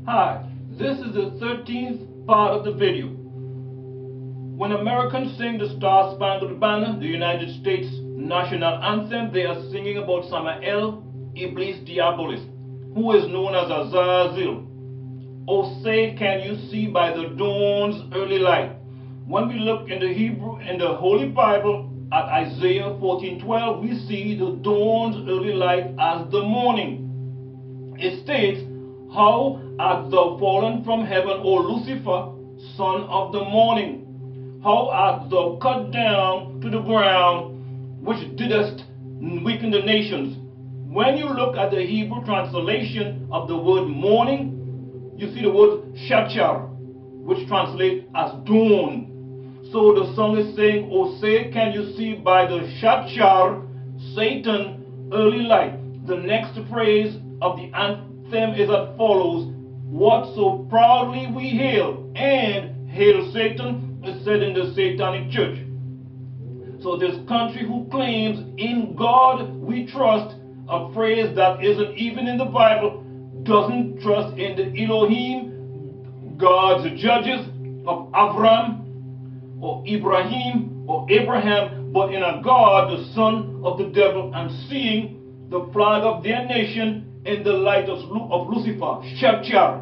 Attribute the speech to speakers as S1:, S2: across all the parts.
S1: Hi, this is the 13th part of the video. When Americans sing the Star-Spangled Banner, the United States national anthem, they are singing about Samael Iblis Diabolis, who is known as Azazel. Oh, say, can you see by the dawn's early light? When we look in the Hebrew, in the Holy Bible, at Isaiah 14:12, we see the dawn's early light as the morning. It states, "How art thou fallen from heaven, O Lucifer, son of the morning? How art thou cut down to the ground, which didst weaken the nations?" When you look at the Hebrew translation of the word morning, you see the word shachar, which translates as dawn. So the song is saying, "Oh, say, can you see by the shachar, Satan, early light?" The next phrase of the anthem is as follows: "What so proudly we hail, and hail Satan," is said in the Satanic Church. So this country who claims "in God we trust," a phrase that isn't even in the Bible, doesn't trust in the Elohim, God's judges of Avram or Ibrahim or Abraham, but in a God, the son of the devil, and seeing the flag of their nation in the light of Lucifer, Shachar,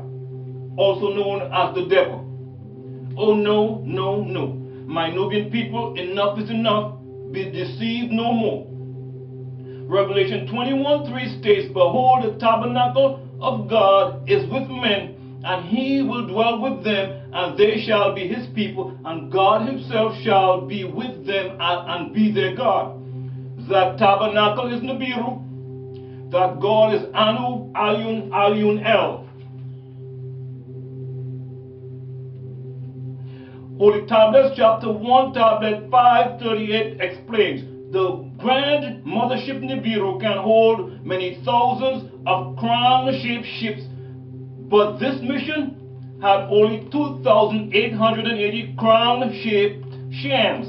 S1: also known as the devil. Oh no, no, no. My Nubian people, enough is enough. Be deceived no more. Revelation 21:3 states, "Behold, the tabernacle of God is with men, and he will dwell with them, and they shall be his people, and God himself shall be with them and be their God." That tabernacle is Nibiru. That God is Anu, Ayun, El. Holy Tablets, chapter 1, tablet 538 explains, "The grand mothership Nibiru can hold many thousands of crown-shaped ships, but this mission had only 2,880 crown-shaped shams.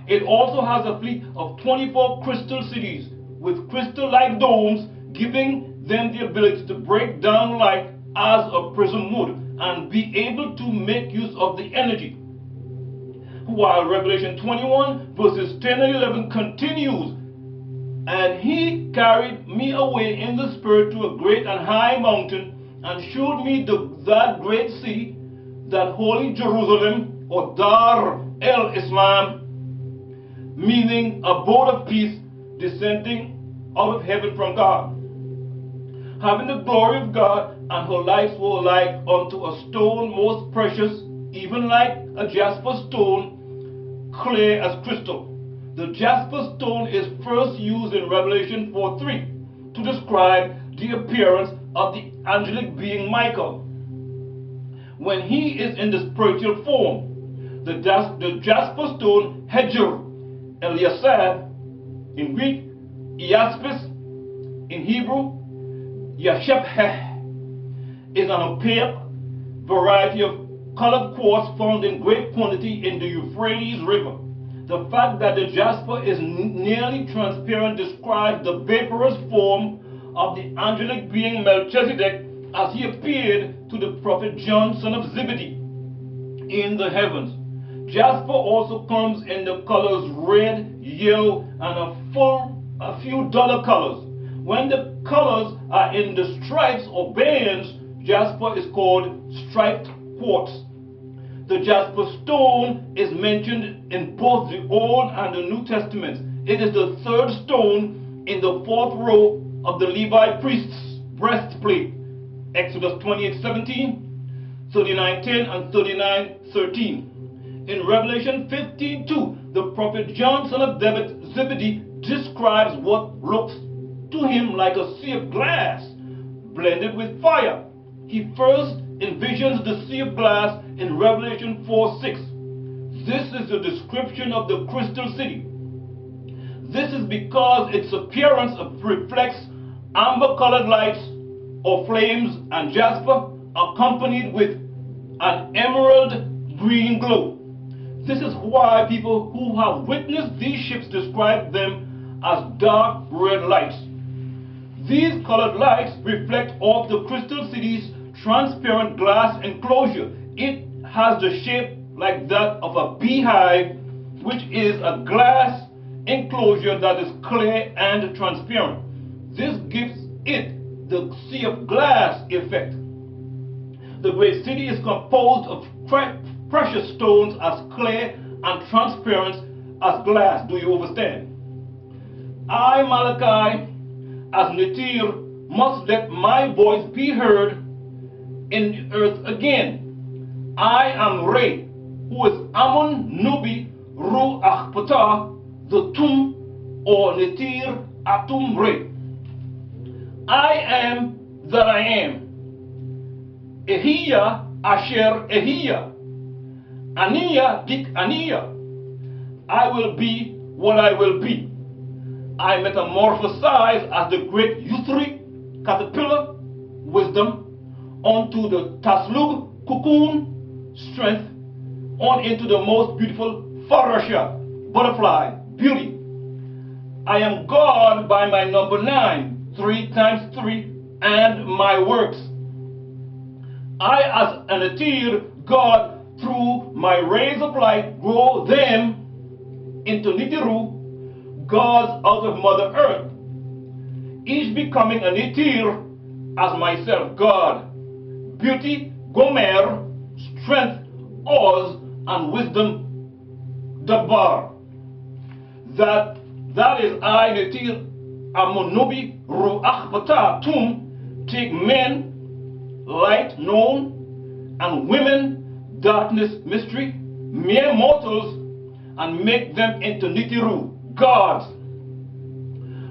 S1: It also has a fleet of 24 crystal cities with crystal-like domes, giving them the ability to break down light as a prism would and be able to make use of the energy." While Revelation 21 verses 10 and 11 continues, "And he carried me away in the spirit to a great and high mountain, and showed me that great city, that holy Jerusalem, or Dar el Islam, meaning abode of peace, descending out of heaven from God, having the glory of God, and her lights were like unto a stone most precious, even like a jasper stone, clear as crystal." The jasper stone is first used in Revelation 4:3 to describe the appearance of the angelic being Michael when he is in the spiritual form. The jasper stone, Hedger, Eliasab in Greek, Iaspis in Hebrew, Yashebheh, is an opaque variety of colored quartz found in great quantity in the Euphrates River. The fact that the jasper is nearly transparent describes the vaporous form of the angelic being Melchizedek as he appeared to the prophet John, son of Zebedee, in the heavens. Jasper also comes in the colors red, yellow, and a few duller colors. When the colors are in the stripes or bands, jasper is called striped quartz. The jasper stone is mentioned in both the Old and the New Testaments. It is the third stone in the fourth row of the Levi priest's breastplate. Exodus 28:17, 39:10, and 39:13. In Revelation 15:2, the prophet John, son of Zebedee, describes what looks to him like a sea of glass blended with fire. He first envisions the sea of glass in Revelation 4:6. This is a description of the crystal city. This is because its appearance reflects amber-colored lights or flames and jasper, accompanied with an emerald green glow. This is why people who have witnessed these ships describe them as dark red lights. These colored lights reflect off the crystal city's transparent glass enclosure. It has the shape like that of a beehive, which is a glass enclosure that is clear and transparent. This gives it the sea of glass effect. The great city is composed of precious stones as clear and transparent as glass. Do you understand? I, Malachi, as Netir, must let my voice be heard in the earth again. I am Re, who is Amun Nubi Ruach Patah, the Tum or Netir Atum Re. I am that I am. Ehiyah Asher Ehiyah. Aniyah Dik Aniyah. I will be what I will be. I metamorphosize as the great Yuthri caterpillar, wisdom, onto the Taslug cocoon, strength, on into the most beautiful Farasha, butterfly, beauty. I am God by my number 9, 3 times 3, and my works. I, as an Atir, God, through my rays of light, grow them into Nibiru, gods out of Mother Earth, each becoming an Atir as myself, God, beauty, Gomer, strength, Oz, and wisdom, Dabar. That is I, Netir, Amunubi, Ruach Patah, Tum, take men, light, known, and women, darkness, mystery, mere mortals, and make them into Nitiru, gods.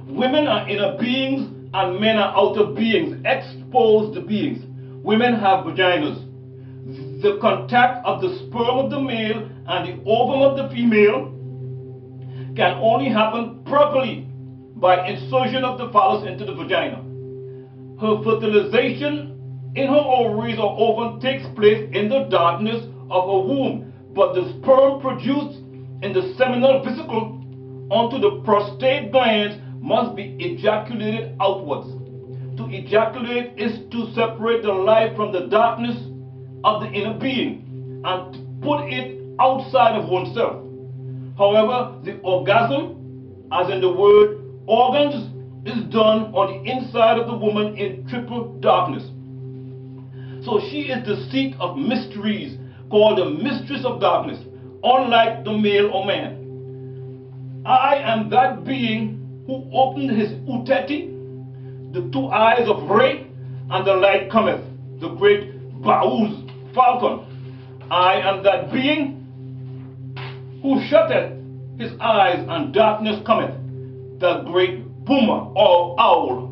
S1: Women are inner beings, and men are outer beings, exposed beings. Women have vaginas. The contact of the sperm of the male and the ovum of the female can only happen properly by insertion of the phallus into the vagina. Her fertilization in her ovaries or ovum takes place in the darkness of her womb, but the sperm produced in the seminal vesicle onto the prostate glands must be ejaculated outwards. To ejaculate is to separate the life from the darkness of the inner being and to put it outside of oneself. However, the orgasm, as in the word organs, is done on the inside of the woman in triple darkness. So she is the seat of mysteries, called the mistress of darkness, unlike the male or man. I am that being who opened his uteti, the 2 eyes of Re, and the light cometh, the great Bauz, falcon. I am that being who shutteth his eyes, and darkness cometh, the great Boomer or owl.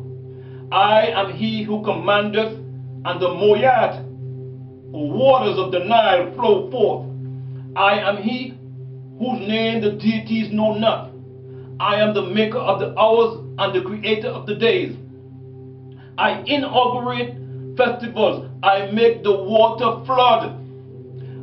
S1: I am he who commandeth, and the Moyat, waters of the Nile, flow forth. I am he whose name the deities know not. I am the maker of the hours and the creator of the days. I inaugurate festivals. I make the water flood.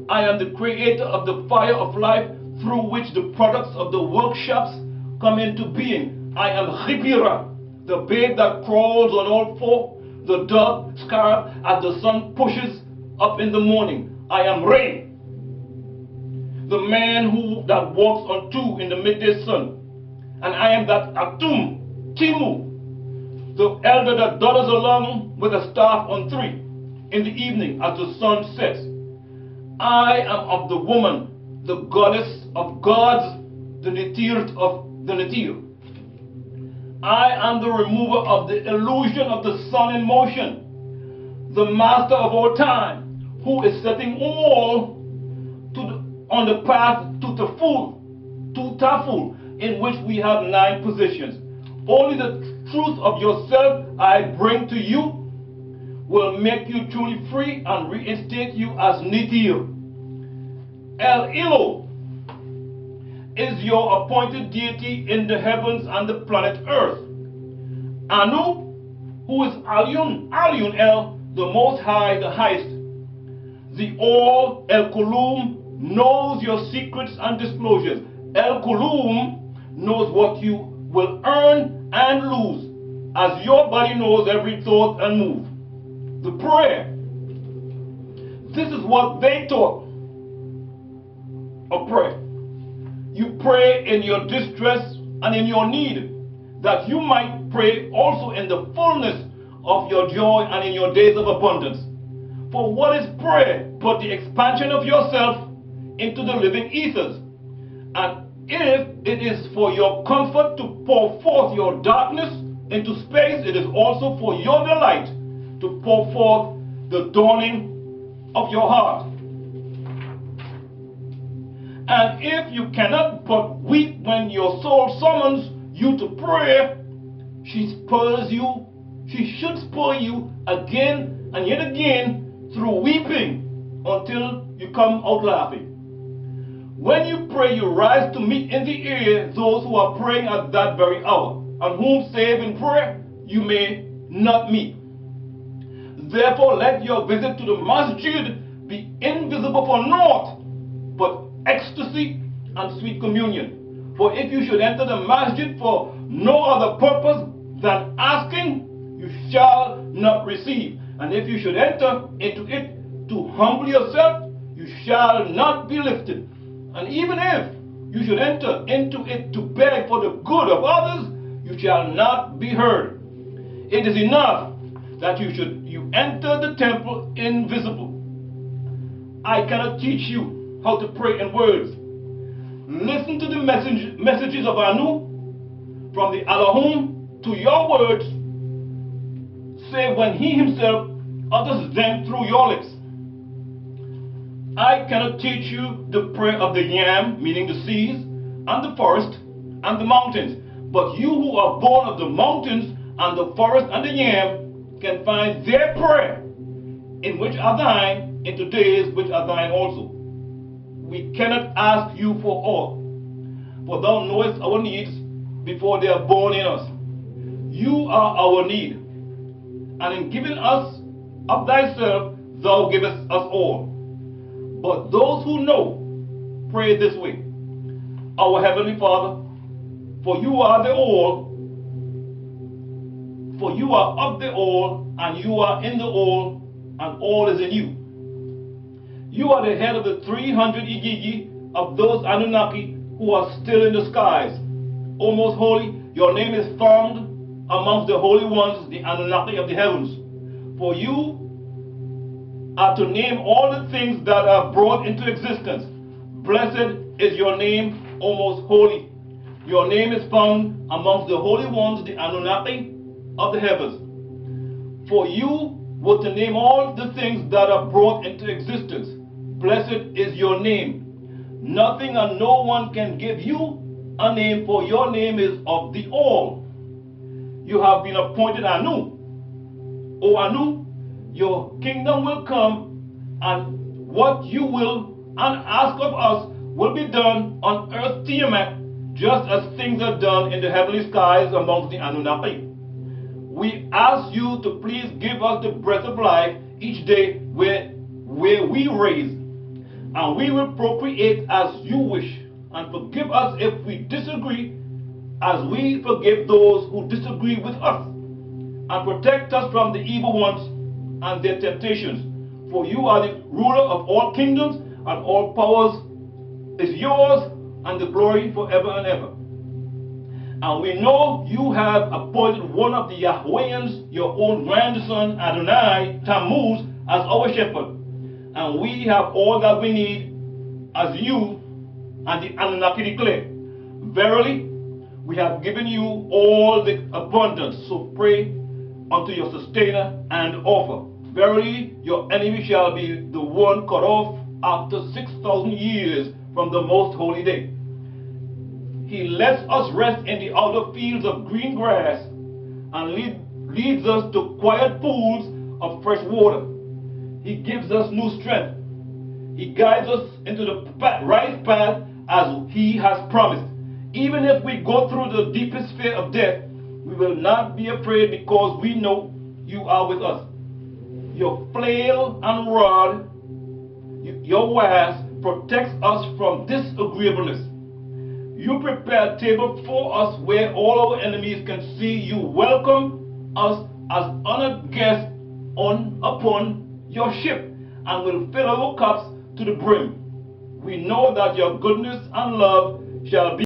S1: I am the creator of the fire of life, through which the products of the workshops come into being. I am Khibira, the babe that crawls on all 4, the dove scarab as the sun pushes up in the morning. I am Rain, the man that walks on 2 in the midday sun. And I am that Atum, Timu, the elder that dodders along with a staff on 3 in the evening as the sun sets. I am of the woman, the goddess of gods, the Netir of the Netir. I am the remover of the illusion of the sun in motion, the master of all time, who is setting all on the path to Taful, in which we have 9 positions. Only the truth of yourself I bring to you will make you truly free and reinstate you as Nidir. El Ilo is your appointed deity in the heavens and the planet Earth. Anu, who is Alyun El, the Most High, the highest. The All, El Kulum, knows your secrets and disclosures. El Kulum knows what you will earn and lose, as your body knows every thought and move. The prayer, This is what they taught of prayer. You pray in your distress and in your need, that you might pray also in the fullness of your joy and in your days of abundance. For what is prayer but the expansion of yourself into the living ethers? And if it is for your comfort to pour forth your darkness into space, it is also for your delight to pour forth the dawning of your heart. And if you cannot but weep when your soul summons you to prayer, she should spur you again and yet again through weeping until you come out laughing. When you pray, you rise to meet in the air those who are praying at that very hour, and whom save in prayer you may not meet. Therefore let your visit to the masjid be invisible for naught but ecstasy and sweet communion. For if you should enter the masjid for no other purpose than asking, you shall not receive. And if you should enter into it to humble yourself, you shall not be lifted. And even if you should enter into it to beg for the good of others, you shall not be heard. It is enough that you enter the temple invisible. I cannot teach you how to pray in words. Listen to the messages of Anu from the Elohim to your words, save when he himself utters them through your lips. I cannot teach you the prayer of the yam, meaning the seas, and the forest, and the mountains. But you who are born of the mountains, and the forest, and the yam, can find their prayer, in which are thine, in today's which are thine also. We cannot ask you for all, for thou knowest our needs before they are born in us. You are our need, and in giving us of thyself, thou givest us all. But those who know pray this way: Our Heavenly Father, for you are the all, for you are of the all, and you are in the all, and all is in you. You are the head of the 300 Igigi of those Anunnaki who are still in the skies. O most holy, your name is found amongst the holy ones, the Anunnaki of the heavens. For you are to name all the things that are brought into existence. Blessed is your name, O most holy. Your name is found amongst the holy ones, the Anunnaki of the heavens. For you were to name all the things that are brought into existence. Blessed is your name. Nothing and no one can give you a name, for your name is of the all. You have been appointed Anu. O Anu, your kingdom will come, and what you will and ask of us will be done on earth Tiamat, just as things are done in the heavenly skies amongst the Anunnaki. We ask you to please give us the breath of life each day where we raise, and we will procreate as you wish, and forgive us if we disagree, as we forgive those who disagree with us, and protect us from the evil ones and their temptations. For you are the ruler of all kingdoms, and all powers is yours, and the glory forever and ever. And we know you have appointed one of the Yahwehans, your own grandson Adonai Tammuz, as our shepherd. And we have all that we need, as you and the Anunnaki declare. Verily, we have given you all the abundance, so pray unto your sustainer and offer. Verily, your enemy shall be the one cut off after 6,000 years from the most holy day. He lets us rest in the outer fields of green grass, and leads us to quiet pools of fresh water. He gives us new strength. He guides us into the right path as he has promised. Even if we go through the deepest fear of death, we will not be afraid, because we know you are with us. Your flail and rod, your wares, protects us from disagreeableness. You prepare a table before us where all our enemies can see. You welcome us as honored guests upon your ship, and will fill our cups to the brim. We know that your goodness and love shall be